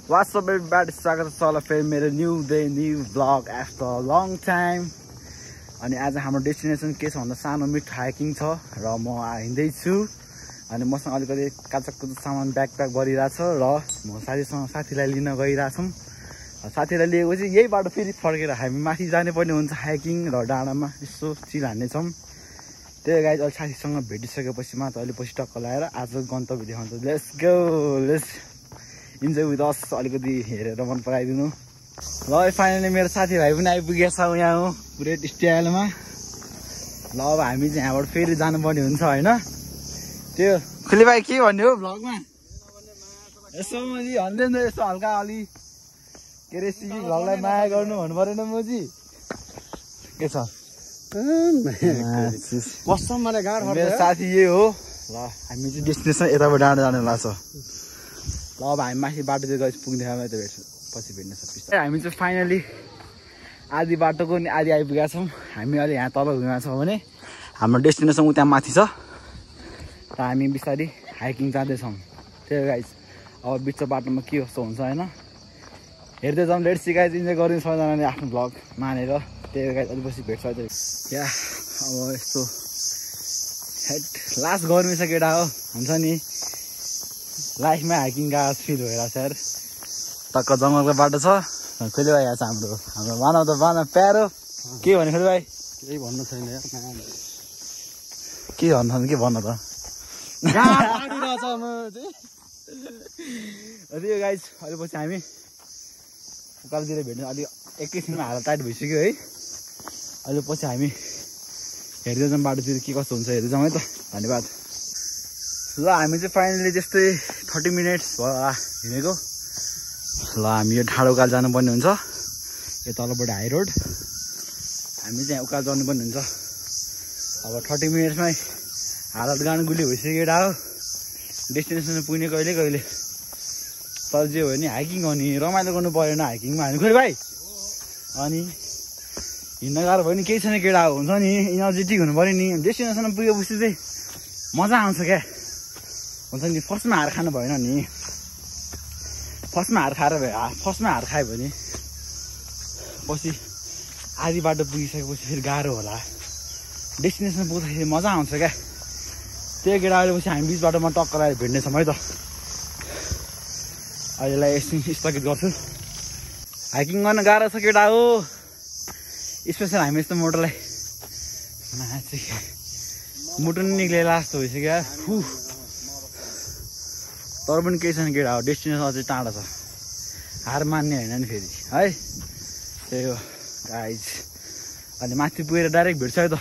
What's up everybody, स्वागत छ सबैलाई फेरि मेरो new day new vlog after long time. अनि आज हाम्रो डेस्टिनेसन के छ भन्दा सानो मिठो हाइकिङ छ र म हिँड्दैछु। अनि मसँग अलिकति काचककुचो सामान ब्याकप्याक गरिरहेछ र म साथीलाई लिन गइरहेछौँ। साथीलाई लिएपछि यही बाटो फेरि फर्केर हामी माथि जाने पर्ने हुन्छ हाइकिङ र डाँडामा यसो चिल हान्नेछौँ। त्यही गाइज अहिले साथीसँग भेटिसकेपछि मात्र अहिले पछि टक्क लगाएर आज गन्तव्य देखाउँछ। Let's go, let's enjoy with us. अलिकति हेरेर मन पराइदिनु ल। फाइनली मेरो साथीभाइ पनि आइपुगेछ यहाँ हो पुरै स्टाइलमा। ल अब हामी चाहिँ यहाँबाट फेरि जानुपर्ने हुन्छ होइन। त्यो खुली भाइ के भन्ने हो भ्लगमा यसो मोजी भन्दै नि यसो हल्का अलि के अरे सिपी भ्लगलाई माया गर्नु भन्नु परेन मोजी के छ मेरो साथी यही हो। ल हामी चाहिँ डेस्टिनेसन यताबाट डाँडा जानु लाग्छ। ल अब हामी माथि बाटोतिर गएपछि पुग्ने ठाउँमा त भेट्छु, पछि भेट्न सक्छ। हामी चाहिँ फाइनली आधी बाटोको नि आधी आइपुगेका छौँ। हामी अहिले यहाँ तल घुमेका छौँ भने हाम्रो डेस्टिनेसन उता माथि छ। त हामी बिस्तारै हाइकिङ जाँदैछौँ। त्यही गाइज अब बिच बाटोमा के कस्तो हुन्छ होइन हेर्दै जाउँ। लेट्स सी गाइज, इन्जोय गरिदिनु सबैजनाले आफ्नो भ्लग मानेर। त्यही गाइज अलिपछि भेट्छ या अब यस्तो हेड लास्ट गर्मी छ केटा हो हुन्छ नि लाइफमा हाइकिङ गएको फिल भइरहेको छ यार। टक्क जङ्गलको बाटो छ। खोली भाइ यहाँ छ हाम्रो वान अफ द प्यारो। के भने खोली भाइ केही भन्नु छैन के भन्नु के भन्न त त्यो गाइज अहिले पछि हामी उकालोतिर भेट्नु अलिक एकैछिनमा हालत टाइट भइसक्यो है। अहिले पछि हामी हेर्दै जाउँ बाटोतिर के कस्तो हुन्छ हेर्दै जाउँ है त। धन्यवाद। ल हामी चाहिँ फाइनली त्यस्तै 30 मिनट्स भयो हिँडेको। ल हामी यो ढाडो उकालो जानुपर्ने हुन्छ। यो तलबाट हाई रोड हामी चाहिँ उकालो जानुपर्ने हुन्छ। अब 30 मिनट्समै हालत गानु गुली भइसक्यो हो। डेस्टिनेसनमा पुग्ने कहिले कहिले तर जे हो नि हाइकिङ हो नि रमाइलो गर्नु परेन हाइकिङमा हामी खोइ भाइ। अनि हिँड्न गाह्रो भयो नि केही छैन केटा हुन्छ नि इनर्जेटिक हुनु पऱ्यो नि। डेस्टिनेसनमा पुगेपछि चाहिँ मजा आउँछ क्या हुन्छ नि। फर्स्टमा हार खानु भएन नि। फर्स्टमा हार खायो भने पछि आधी बाटो पुगिसकेपछि फेरि गाह्रो होला। डेस्टिनेसन पुग्दाखेरि मजा आउँछ क्या। त्यही केटा अहिलेपछि हामी बिच बाटोमा टक्क लगाएर भेट्नेछौँ है त। अहिलेलाई एकछिन स्थगित गर्छु। हाइकिङ गर्न गाह्रो छ केटा हो, स्पेसल हामी यस्तो मोटरलाई मुटु नि निक्लेला जस्तो भइसक्यो फु। तर पनि केही छैन केटा हो, डेस्टिनेसन अझै टाढा छ। हार मान्ने होइन नि फेरि है। त्यही हो गाइज। अनि माथि पुगेर डाइरेक्ट भेट्छ है त।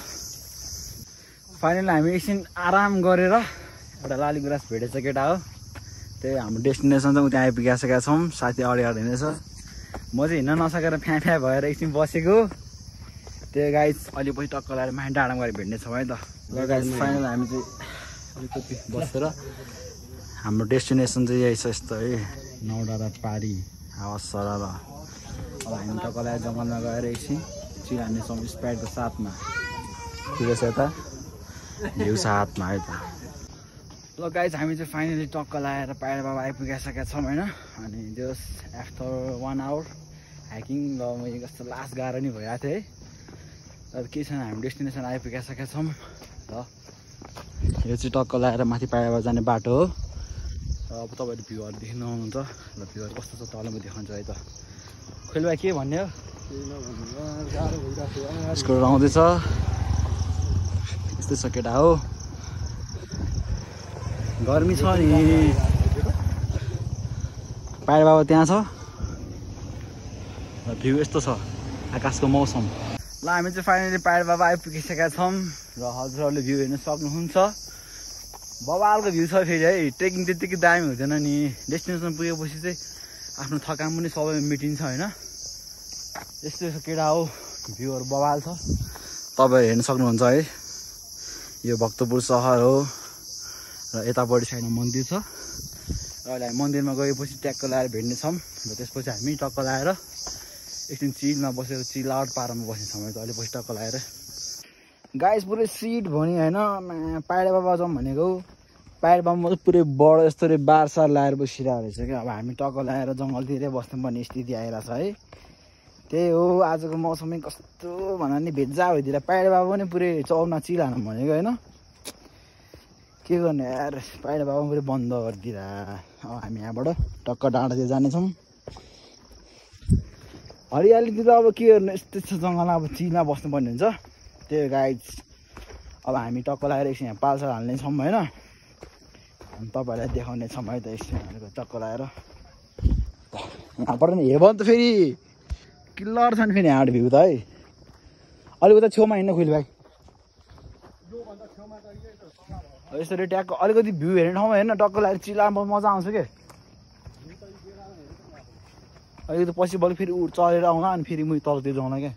फाइनली हामी एकछिन आराम गरेर एउटा लाली गुराँस भेटेछ केटा हो। त्यही हाम्रो डेस्टिनेसन चाहिँ उता आइपुगिसकेका छौँ। साथी अगाडि हिँड्दैछ, म चाहिँ हिँड्न नसकेर फ्या भएर एकछिन बसेको। त्यही गाइज अहिले पछि टक्क लगाएर माथि डाँडामा गएर भेट्नेछौँ है त। ल गाइज फाइनल हामी चाहिँ अलिकति बसेर हाम्रो डेस्टिनेसन चाहिँ यही छ यस्तो है नौडाँडा पारी हावा सरल। अब हामी टक्क लगाएर जङ्गलमा गएर एकछिन चिल हान्नेछौँ स्प्राइटको साथमा। ठिकै छ यता भ्यू छ हातमा है त। ल गाइज हामी चाहिँ फाइनली टक्क लगाएर पायर बाबा आइपुगिसकेका छौँ होइन। अनि त्यो आफ्टर 1 आवर हाइकिङ ल मैले कस्तो लास्ट गाह्रो नि भइरहेको थियो है। तर केही छैन हामी डेस्टिनेसन आइपुगिसकेका छौँ। ल यो चाहिँ टक्क लगाएर माथि पायर बाबा जाने बाटो हो। र अब तपाईँहरू भ्यूहरू देख्नु आउनुहुन्छ। ल भ्यूहरू कस्तो छ तल म देखाउँछु है त। खोइ भाइ के भन्ने हो यसको आउँदैछ यस्तै छ केटा हो। गर्मी छ नि पायर बाबा त्यहाँ छ। र भ्यू यस्तो छ आकाशको मौसम। ल हामी चाहिँ फाइनली पायर बाबा आइपुगिसकेका छौँ र हजुरहरूले भ्यू हेर्न सक्नुहुन्छ। बबालको भ्यू छ फेरि है। ट्रेकिङ त्यत्तिकै दामी हुँदैन नि। डेस्टिनेसन पुगेपछि चाहिँ आफ्नो थकान पनि सबै मिटिन्छ होइन। यस्तै छ केटा हो भ्यूहरू बबाल छ। तपाईँहरू हेर्न सक्नुहुन्छ है। यो भक्तपुर सहर हो र यतापट्टि साइडमा मन्दिर छ। र अहिले हामी मन्दिरमा गएपछि ट्याक्क लगाएर भेट्नेछौँ। र त्यसपछि हामी टक्क लगाएर एकछिन चिलमा बसेर चिल आउट पारामा बस्नेछौँ है त। अहिले पछि टक्क लगाएर गाइस पुरै सिट भनी होइन पाइडे बाबा जाउँ भनेको पायर बाबुमा चाहिँ पुरै बडो यस्तो रे बारसार लाएर बसिरहेको रहेछ क्या। अब हामी टक्क लगाएर जङ्गलतिरै बस्नुपर्ने स्थिति आइरहेछ है। त्यही हो आजको मौसमै कस्तो भन नि भेजा भइदिएर पायर बाबु पनि पुरै चौरमा चिल हानु भनेको होइन। के गर्ने यार पायर बाबु पुरै बन्द गरिदिएर। अब हामी यहाँबाट टक्क डाँडातिर जानेछौँ। हरियालीतिर अब के गर्नु यस्तो छ जङ्गलमा अब चिलमा बस्नुपर्ने हुन्छ। त्यही गाइज अब हामी टक्क लगाएर एकछिन यहाँ पाल्सार हाल्नेछौँ होइन। अनि तपाईँहरूलाई देखाउने छौँ है त एकछिन भनेको टक्क लगाएर। यहाँबाट नि हेर्यो भने त फेरि किल्लर छ नि फेरि यहाँबाट भ्यू त है। अलिक उता छेउमा हिँड्नु खुइल भाइ यसरी ट्याक्क अलिकति भ्यू हेर्ने ठाउँमा हेर्न टक्क लगाएर चिलामा मजा आउँछ क्या। अलिकति पछि बल्ल फेरि चलेर आउँला अनि फेरि म तलतिर जाउँला क्या।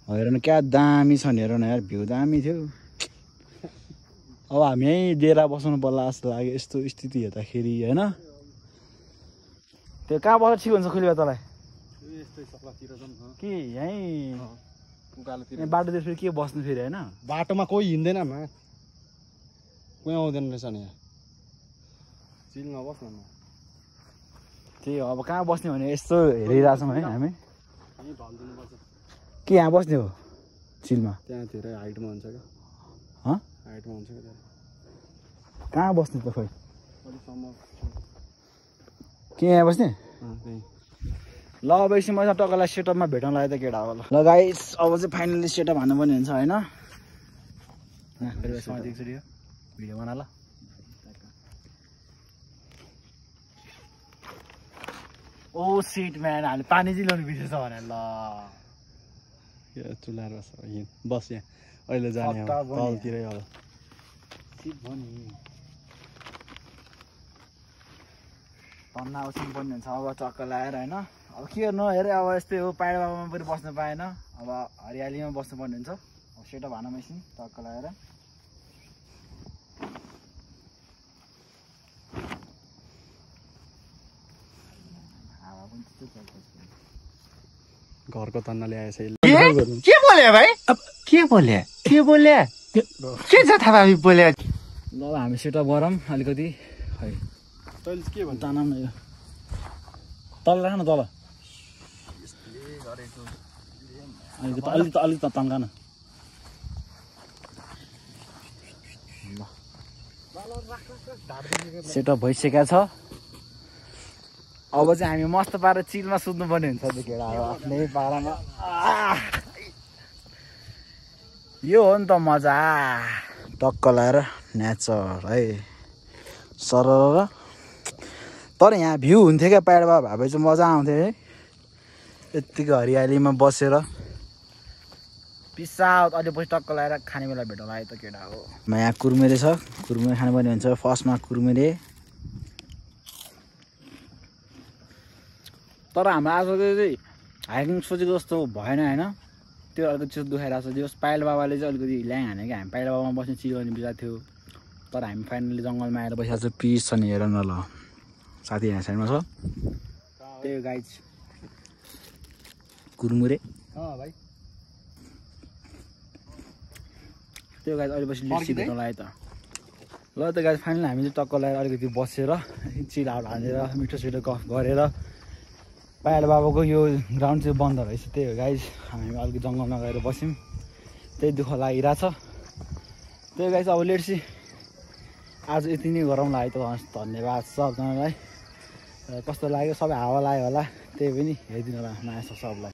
हेर न क्या दामी छ नि हेर न यार भ्यू दामी थियो। अब हामी यहीँ डेरा बसाउनु पर्ला जस्तो लाग्यो यस्तो स्थिति हेर्दाखेरि होइन। त्यो कहाँ बस्दा ठिक हुन्छ खुलिबा तँलाई कि यहीँ बाटोतिर फेरि के बस्नु फेरि होइन। बाटोमा कोही हिँड्दैन कोही आउँदैन रहेछ नि यहाँ चिलमा बस्न न। त्यही हो अब कहाँ बस्ने भने यस्तो हेरिरहेछौँ है हामी। के यहाँ बस्ने हो चिलमा त्यहाँतिर हाइटमा हुन्छ क्या। हाइटमा हुन्छ क्या कहाँ बस्ने त खोइ के यहाँ बस्ने ल। अब एकछिन मैले टक्कलाई सेटअपमा भेट्न लाग्यो त केटा हो ल गाइस। अब चाहिँ फाइनली सेटअप हान्नु पनि हुन्छ होइन। भिडियो बना ल। ओ सिट म्यान हामीले पानी चाहिँ ल्याउनु बिर्सेछ भने ल चुलाएर बस यहाँ अहिले जाने तलतिरै होला। तन्ना उठ्नु पर्ने हुन्छ अब टक्क लगाएर होइन। अब के गर्नु हेरे अब यस्तै हो पाहाड बाबामा पनि बस्नु पाएन। अब हरियालीमा बस्नुपर्ने हुन्छ। सेटअप हान एकछिन टक्क लगाएर। घरको तन्ना ल्याएछ के बोले भाइ अब के बोले के छ थाहा बोले। ल हामी सेटअप गरौँ अलिकति खै के भन्छ ताना न यो तल राख न तल अलिक तन्का न। सेटअप भइसकेको छ। अब चाहिँ हामी मस्त पारेर चिलमा सुत्नुपर्ने हुन्छ त्यो केटा अब आफ्नै पारामा। यो हो नि त मजा टक्क लगाएर नेचर है सरर। तर यहाँ भ्यू हुन्थ्यो क्या पाहाड बाबा भए चाहिँ मजा आउँथ्यो है यत्तिको हरियालीमा बसेर। पिसाउट अहिले पछि टक्क लगाएर खाने बेला भेट्न लाग्यो त केटा हो। यहाँ कुर्मेरे छ कुर्मेरे खानुपर्ने हुन्छ। फर्स्टमा कुर्मेरे तर हाम्रो आजको चाहिँ हाइकिङ सोचेको जस्तो भएन होइन। त्यो अलिकति चिसो दुखाइरहेको छ। त्यो पायल बाबाले चाहिँ अलिकति ल्याङ हाने क्या। हामी पायल बाबामा बस्ने चिल गर्ने बिचा थियो तर हामी फाइनली जङ्गलमा आएर बसिरहेको छ। पिस छ नि हेर न ल साथी यहाँ साइडमा छ त्यही गाइज कुरमुरे भाइ त्यो गाइज अहिले पछि लिप्सी भेट्न लाग्यो त। ल त गाइज फाइनली हामी चाहिँ टक्क लगाएर अलिकति बसेर चिलाहरू हालेर मिठो सिठो गफ गरेर पायल बाबाको यो ग्राउन्ड चाहिँ बन्द रहेछ। त्यही हो गाइज हामी अलिकति जङ्गलमा गएर बस्यौँ त्यही दुःख लागिरहेछ। त्यही गाइज अब लेट्सी आज यति नै गरौँ लाग्यो त धन्यवाद सबजनालाई। कस्तो लाग्यो सबै हावा लाग्यो होला त्यही पनि हेरिदिनु होला माया छ सबलाई।